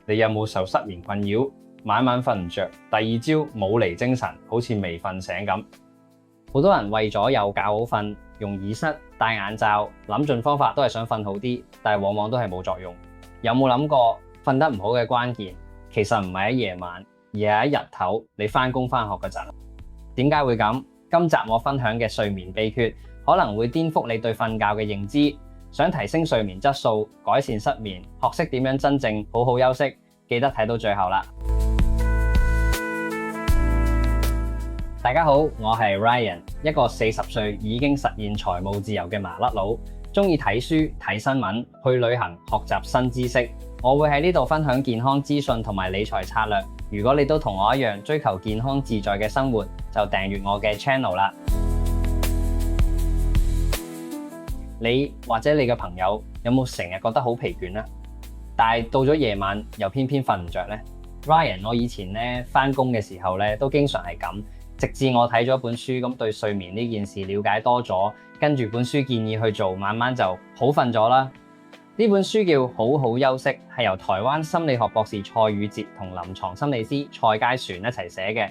你有冇受失眠困擾？晚晚瞓唔着，第二朝冇嚟精神，好似未瞓醒咁。好多人為咗有覺好瞓，用耳塞、戴眼罩，諗盡方法都係想瞓好啲，但係往往都係冇作用。有冇諗過瞓得唔好嘅關鍵，其實唔係喺夜晚，而係喺日頭你返工返學嗰陣。點解會咁？今集我分享嘅睡眠秘訣，可能會顛覆你對瞓覺嘅認知。想提升睡眠質素，改善失眠，學識點樣真正好好休息，記得睇到最後啦。大家好，我係 Ryan， 一個40歲已經實現財務自由嘅麻甩佬，中意睇書、睇新聞、去旅行、學習新知識。我會喺呢度分享健康資訊同埋理財策略。如果你都同我一樣追求健康自在嘅生活，就訂閱我嘅 channel 啦。你或者你嘅朋友有冇成日覺得好疲倦呢？但係到咗夜晚又偏偏瞓唔着呢？ Ryan， 我以前咧返工嘅時候咧都經常係咁。直至我睇咗本書，咁對睡眠呢件事了解多咗，跟住本書建議去做，慢慢就好瞓咗啦。呢本書叫《好好休息》，係由台灣心理學博士蔡宇哲同臨床心理師蔡佳璇一齊寫嘅。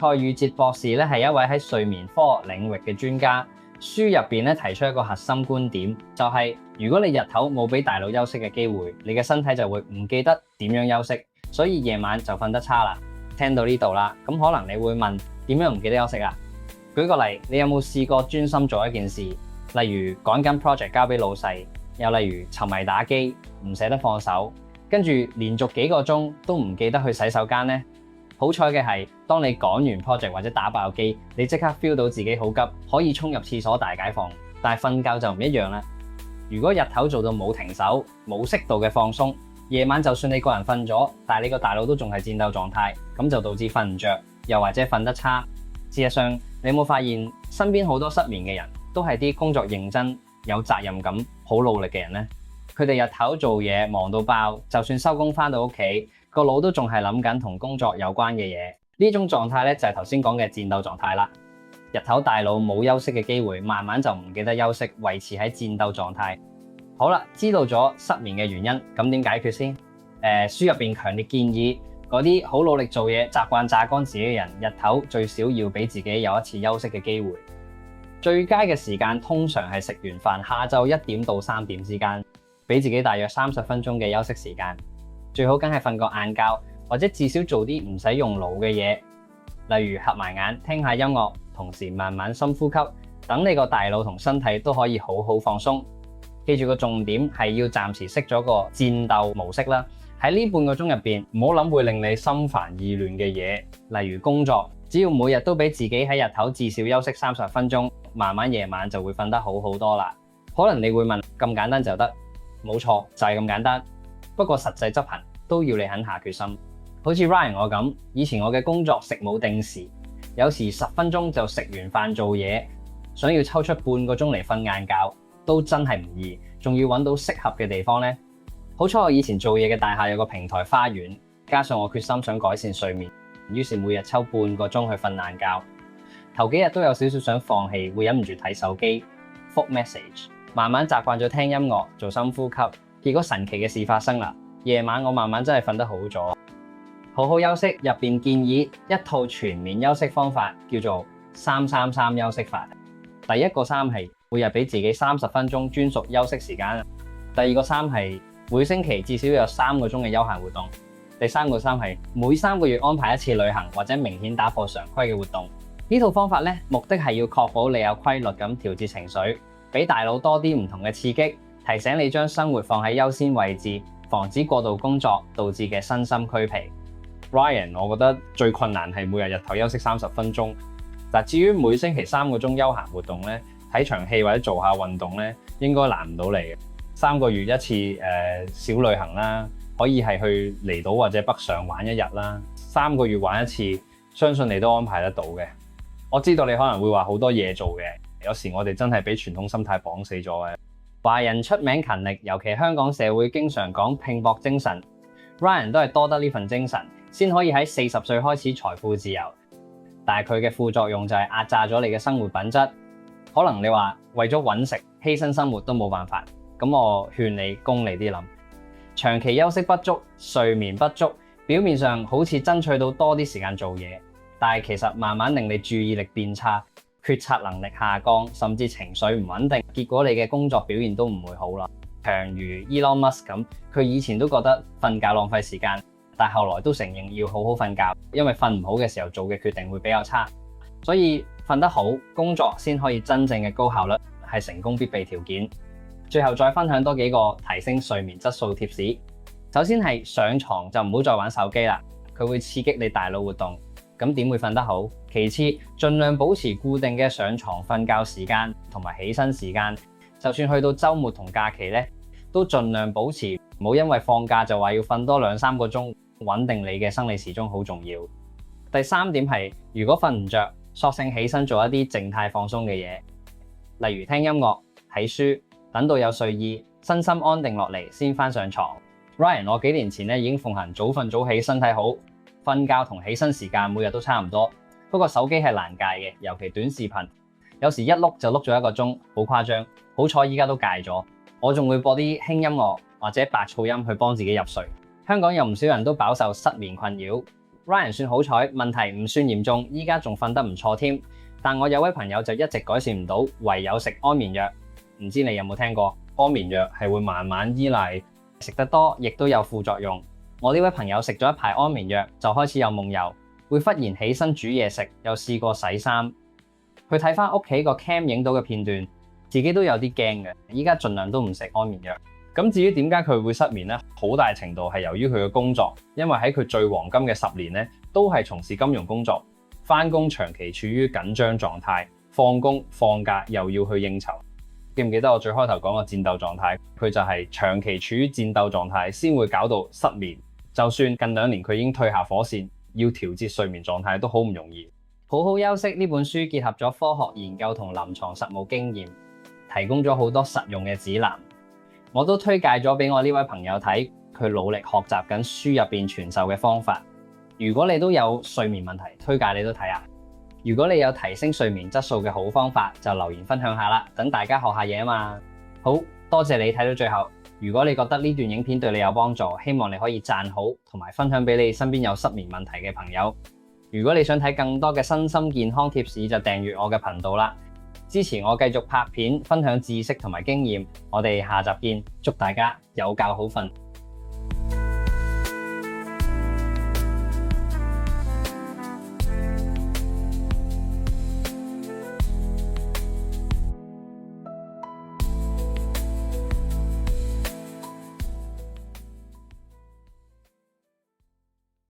蔡宇哲博士咧係一位喺睡眠科學領域嘅專家，書入邊咧提出一個核心觀點，就係如果你日頭冇俾大腦休息嘅機會，你嘅身體就會唔記得點樣休息，所以夜晚就瞓得差啦。聽到呢度啦，咁可能你會問，點樣唔記得休息啊？舉個例，你有冇試過專心做一件事，例如趕緊 project 交俾老細，又例如沉迷打機，唔捨得放手，跟住連續幾個鐘都唔記得去洗手間呢？好彩嘅係，當你趕完 project 或者打爆機，你即刻 feel 到自己好急，可以衝入廁所大解放。但係瞓覺就唔一樣啦。如果日頭做到冇停手，冇適度嘅放鬆，夜晚就算你個人瞓咗，但係你個大腦都仲係戰鬥狀態，咁就導致瞓唔着，又或者瞓得差。事實上，你有冇發現身邊好多失眠嘅人都係啲工作認真、有責任感、好努力嘅人呢？佢哋日頭做嘢忙到爆，就算收工返到屋企，個腦都仲係諗緊同工作有關嘅嘢。呢種狀態咧就係頭先講嘅戰鬥狀態啦。日頭大腦冇休息嘅機會，慢慢就唔記得休息，維持喺戰鬥狀態。好啦，知道咗失眠嘅原因，咁點解決先？書入邊強烈建議嗰啲好努力做嘢、習慣榨乾自己嘅人，日頭最少要俾自己有一次休息嘅機會。最佳嘅時間通常係食完飯下晝1點到3點之間，俾自己大約30分鐘嘅休息時間。最好梗係瞓個晏覺，或者至少做啲唔使用腦嘅嘢，例如合埋眼聽下音樂，同時慢慢深呼吸，等你個大腦同身體都可以好好放鬆。記住個重點係要暫時熄咗個戰鬥模式啦。喺呢半個鐘入邊，唔好諗會令你心煩意亂嘅嘢，例如工作。只要每日都俾自己喺日頭至少休息30分鐘，慢慢夜晚就會瞓得好好多啦。可能你會問，咁簡單就得？冇錯，就係咁簡單。不過實際執行都要你肯下決心。好似 Ryan 我咁，以前我嘅工作食冇定時，有時10分鐘就食完飯做嘢，想要抽出半個鐘嚟瞓晏覺，都真係唔易，仲要揾到適合嘅地方呢。好彩我以前做嘢嘅大廈有個平台花園，加上我決心想改善睡眠，於是每日抽半個鐘去瞓晏覺。頭幾日都有少少想放棄，會忍唔住睇手機、覆 message， 慢慢習慣咗聽音樂、做深呼吸，結果神奇嘅事發生啦。夜晚我慢慢真係瞓得好咗。好好休息入邊建議一套全面休息方法，叫做333休息法。第一個3係每日俾自己30分鐘專屬休息時間。第二個3係每星期至少有3個鐘嘅休閒活動。第三個3係每3個月安排一次旅行或者明顯打破常規嘅活動。呢套方法咧，目的係要確保你有規律咁調節情緒，俾大腦多啲唔同嘅刺激，提醒你將生活放喺優先位置，防止過度工作導致嘅身心俱疲。Ryan， 我覺得最困難係每日日頭休息30分鐘。但至於每星期3個鐘休閒活動咧，睇場戲或者做下運動咧，應該難唔到你嘅。3個月一次小旅行啦，可以係去離島或者北上玩1日啦。3個月玩一次，相信你都安排得到嘅。我知道你可能會話好多嘢做嘅，有時我哋真係俾傳統心態綁死咗嘅。華人出名勤力，尤其香港社會經常講拼搏精神。Ryan 都係多得呢份精神，先可以喺40歲開始財富自由。但係佢嘅副作用就係壓榨咗你嘅生活品質。可能你話為咗揾食犧牲生活都冇辦法，咁我勸你功利啲諗，長期休息不足、睡眠不足，表面上好似爭取到多啲時間做嘢，但係其實慢慢令你注意力變差、決策能力下降，甚至情緒唔穩定，結果你嘅工作表現都唔會好啦。強如 Elon Musk 咁，佢以前都覺得瞓覺浪費時間，但後來都承認要好好瞓覺，因為瞓唔好嘅時候做嘅決定會比較差。所以瞓得好，工作先可以真正嘅高效率，係成功必備條件。最後再分享多幾個提升睡眠質素貼士。首先係上床就唔好再玩手機啦，佢會刺激你大腦活動，咁點會瞓得好？其次，盡量保持固定嘅上床瞓覺時間同埋起身時間，就算去到週末同假期咧，都盡量保持，唔好因為放假就話要瞓多2-3個鐘，穩定你嘅生理時鐘好重要。第三點係，如果瞓唔着，索性起身做一啲靜態放鬆嘅嘢，例如聽音樂、睇書。等到有睡意，身心安定落嚟先返上床。Ryan， 我幾年前咧已經奉行早瞓早起，身體好，瞓覺同起身時間每日都差唔多。不過手機係難戒嘅，尤其短視頻，有時一碌就碌咗1個鐘，好誇張。好彩依家都戒咗，我仲會播啲輕音樂或者白噪音去幫自己入睡。香港有唔少人都飽受失眠困擾， Ryan 算好彩，問題唔算嚴重，依家仲瞓得唔錯添。但我有位朋友就一直改善唔到，唯有食安眠藥。唔知你有冇聽過？安眠藥係會慢慢依賴，食得多亦都有副作用。我呢位朋友食咗一排安眠藥，就開始有夢遊，會忽然起身煮嘢食，又試過洗衫。佢睇翻屋企個 cam 影到嘅片段，自己都有啲驚嘅。依家盡量都唔食安眠藥。咁至於點解佢會失眠呢？好大程度係由於佢嘅工作，因為喺佢最黃金嘅10年呢，都係從事金融工作，翻工長期處於緊張狀態，放工放假又要去應酬。記唔記得我最開頭講個戰鬥狀態？佢就係長期處於戰鬥狀態，先會搞到失眠。就算近2年佢已經退下火線，要調節睡眠狀態都好唔容易。好好休息呢本書結合咗科學研究同臨床實務經驗，提供咗好多實用嘅指南。我都推介咗俾我呢位朋友睇，佢努力學習緊書入邊傳授嘅方法。如果你都有睡眠問題，推介你都睇下。如果你有提升睡眠質素嘅好方法，就留言分享下啦，等大家學下嘢啊嘛。好多謝你睇到最後。如果你覺得呢段影片對你有幫助，希望你可以讚好同埋分享俾你身邊有失眠問題嘅朋友。如果你想睇更多嘅身心健康貼士，就訂閱我嘅頻道啦。支持我繼續拍片，分享知識同埋經驗。我哋下集見，祝大家有覺好瞓。